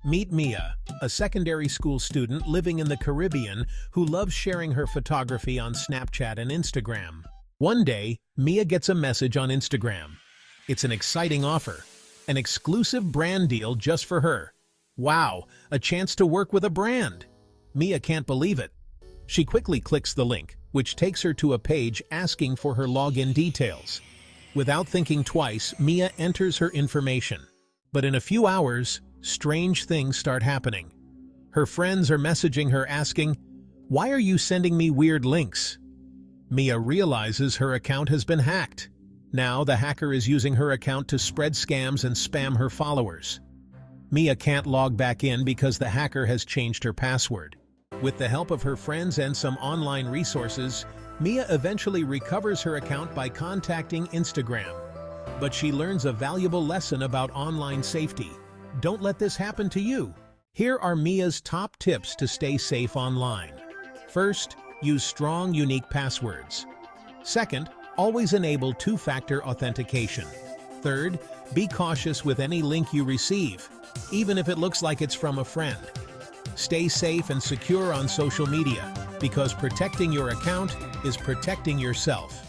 Meet Mia, a secondary school student living in the Caribbean who loves sharing her photography on Snapchat and Instagram. One day, Mia gets a message on Instagram. It's an exciting offer, an exclusive brand deal just for her. Wow, a chance to work with a brand! Mia can't believe it. She quickly clicks the link, which takes her to a page asking for her login details. Without thinking twice, Mia enters her information. But in a few hours, strange things start happening. Her friends are messaging her asking, "Why are you sending me weird links?" Mia realizes her account has been hacked. Now the hacker is using her account to spread scams and spam her followers. Mia can't log back in because the hacker has changed her password. With the help of her friends and some online resources, Mia eventually recovers her account by contacting Instagram. But she learns a valuable lesson about online safety. Don't let this happen to you. Here are Mia's top tips to stay safe online. First, use strong, unique passwords. Second, always enable two-factor authentication. Third, be cautious with any link you receive, even if it looks like it's from a friend. Stay safe and secure on social media, because protecting your account is protecting yourself.